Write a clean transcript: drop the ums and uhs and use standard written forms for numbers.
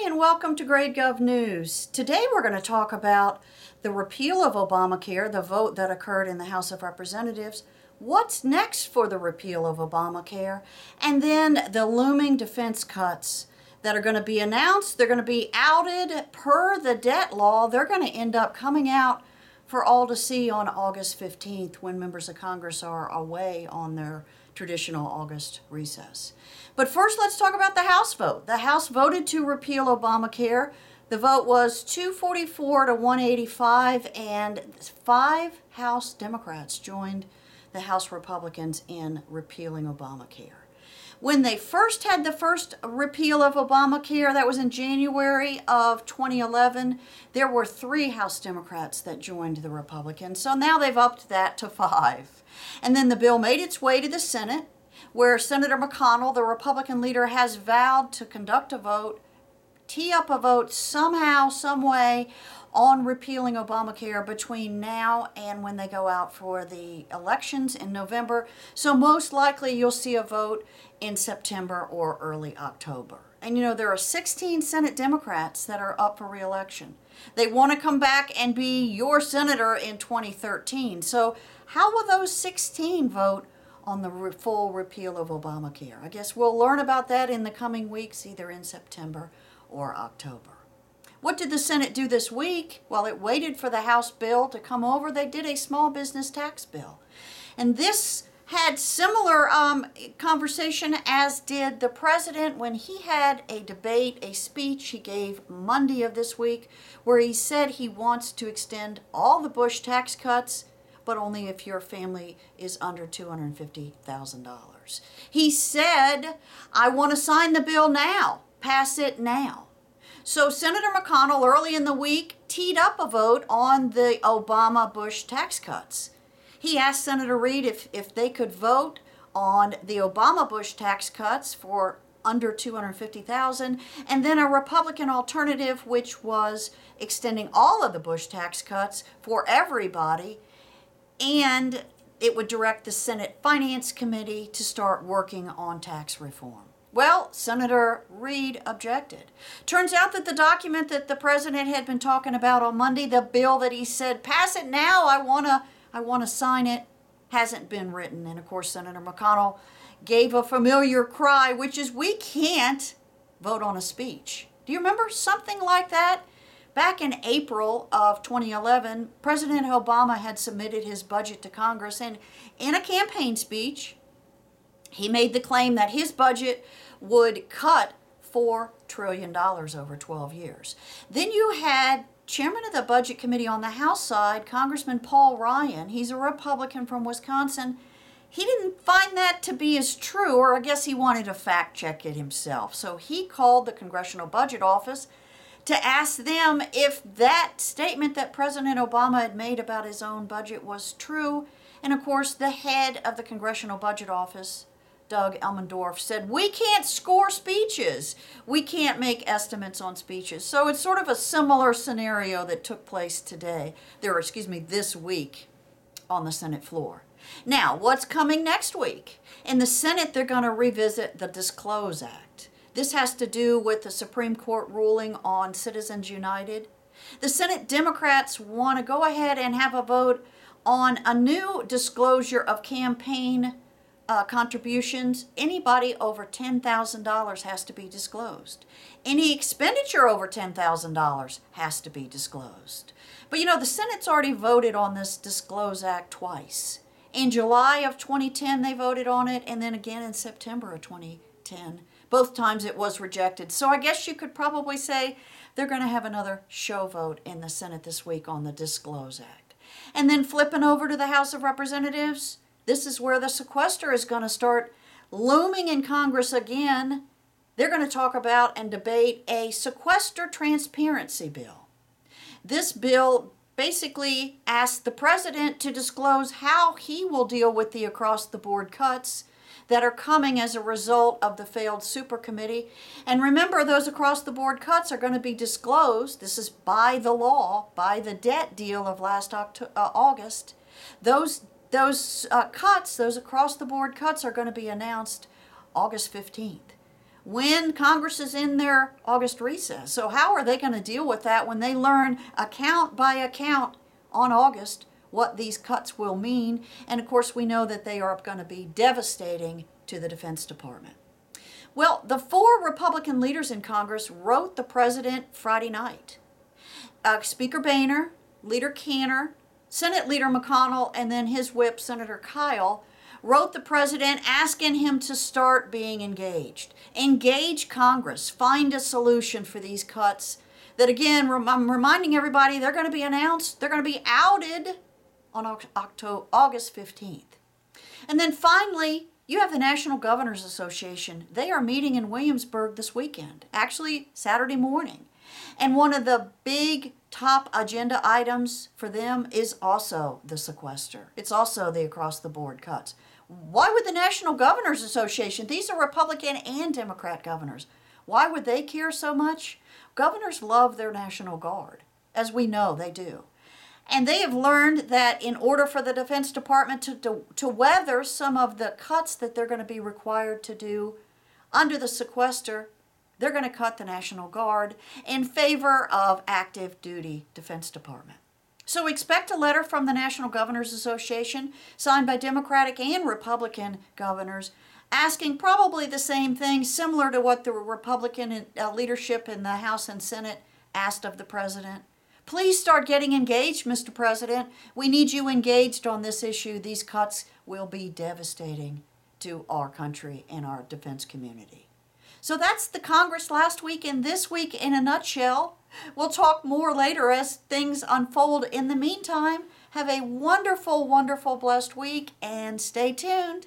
and welcome to Grade Gov News. Today we're going to talk about the repeal of Obamacare, the vote that occurred in the House of Representatives, what's next for the repeal of Obamacare, and then the looming defense cuts that are going to be announced. They're going to be outed per the debt law. They're going to end up coming out for all to see on August 15th when members of Congress are away on their traditional August recess. But first, let's talk about the House vote. The House voted to repeal Obamacare. The vote was 244 to 185, and 5 House Democrats joined the House Republicans in repealing Obamacare. When they first had the first repeal of Obamacare, that was in January of 2011, there were 3 House Democrats that joined the Republicans. So now they've upped that to 5. And then the bill made its way to the Senate, where Senator McConnell, the Republican leader, has vowed to conduct a vote, tee up a vote somehow, some way, on repealing Obamacare between now and when they go out for the elections in November. So most likely you'll see a vote in September or early October. And you know, there are 16 Senate Democrats that are up for re-election. They want to come back and be your senator in 2013. So how will those 16 vote on the full repeal of Obamacare? I guess we'll learn about that in the coming weeks, either in September or October. What did the Senate do this week? While it waited for the House bill to come over, they did a small business tax bill. And this had similar conversation as did the president when he had a debate, a speech he gave Monday of this week, where he said he wants to extend all the Bush tax cuts, but only if your family is under $250,000. He said, I want to sign the bill now, pass it now. So Senator McConnell early in the week teed up a vote on the Obama-Bush tax cuts. He asked Senator Reid if they could vote on the Obama-Bush tax cuts for under $250,000, and then a Republican alternative, which was extending all of the Bush tax cuts for everybody, and it would direct the Senate Finance Committee to start working on tax reform. Well, Senator Reid objected. Turns out that the document that the president had been talking about on Monday, the bill that he said, pass it now, I want to sign it, hasn't been written. And of course, Senator McConnell gave a familiar cry, which is, we can't vote on a speech. Do you remember something like that? Back in April of 2011, President Obama had submitted his budget to Congress, and in a campaign speech, he made the claim that his budget would cut $4 trillion over 12 years. Then you had Chairman of the Budget Committee on the House side, Congressman Paul Ryan. He's a Republican from Wisconsin. He didn't find that to be as true, or I guess he wanted to fact check it himself. So he called the Congressional Budget Office to ask them if that statement that President Obama had made about his own budget was true. And of course, the head of the Congressional Budget Office, Doug Elmendorf, said, we can't score speeches. We can't make estimates on speeches. So it's sort of a similar scenario that took place this week on the Senate floor. Now, what's coming next week? In the Senate, they're going to revisit the Disclose Act. This has to do with the Supreme Court ruling on Citizens United. The Senate Democrats want to go ahead and have a vote on a new disclosure of campaign contributions. Anybody over $10,000 has to be disclosed. Any expenditure over $10,000 has to be disclosed. But you know, the Senate's already voted on this Disclose Act twice. In July of 2010, they voted on it, and then again in September of 2010. Both times it was rejected. So I guess you could probably say they're going to have another show vote in the Senate this week on the Disclose Act. And then flipping over to the House of Representatives, this is where the sequester is going to start looming in Congress again. They're going to talk about and debate a sequester transparency bill. This bill basically asks the president to disclose how he will deal with the across-the-board cuts that are coming as a result of the failed super committee. And remember, those across-the-board cuts are going to be disclosed. This is by the law, by the debt deal of last August. Those across-the-board cuts are going to be announced August 15th. when Congress is in their August recess. So how are they going to deal with that when they learn account by account on August what these cuts will mean? And of course, we know that they are going to be devastating to the Defense Department. Well, the 4 Republican leaders in Congress wrote the president Friday night. Speaker Boehner, Leader Cantor, Senate Leader McConnell, and then his whip, Senator Kyle, wrote the president asking him to start being engaged. Engage Congress. Find a solution for these cuts that, again, I'm reminding everybody, they're going to be announced, they're going to be outed on August 15th. And then finally, you have the National Governors Association. They are meeting in Williamsburg this weekend, actually Saturday morning. And one of the big top agenda items for them is also the sequester. It's also the across-the-board cuts. Why would the National Governors Association, these are Republican and Democrat governors, why would they care so much? Governors love their National Guard, as we know they do. And they have learned that in order for the Defense Department to weather some of the cuts that they're going to be required to do under the sequester, they're going to cut the National Guard in favor of active duty Defense Department. So expect a letter from the National Governors Association signed by Democratic and Republican governors asking probably the same thing, similar to what the Republican leadership in the House and Senate asked of the president. Please start getting engaged, Mr. President. We need you engaged on this issue. These cuts will be devastating to our country and our defense community. So that's the Congress last week and this week in a nutshell. We'll talk more later as things unfold. In the meantime, have a wonderful, wonderful, blessed week and stay tuned.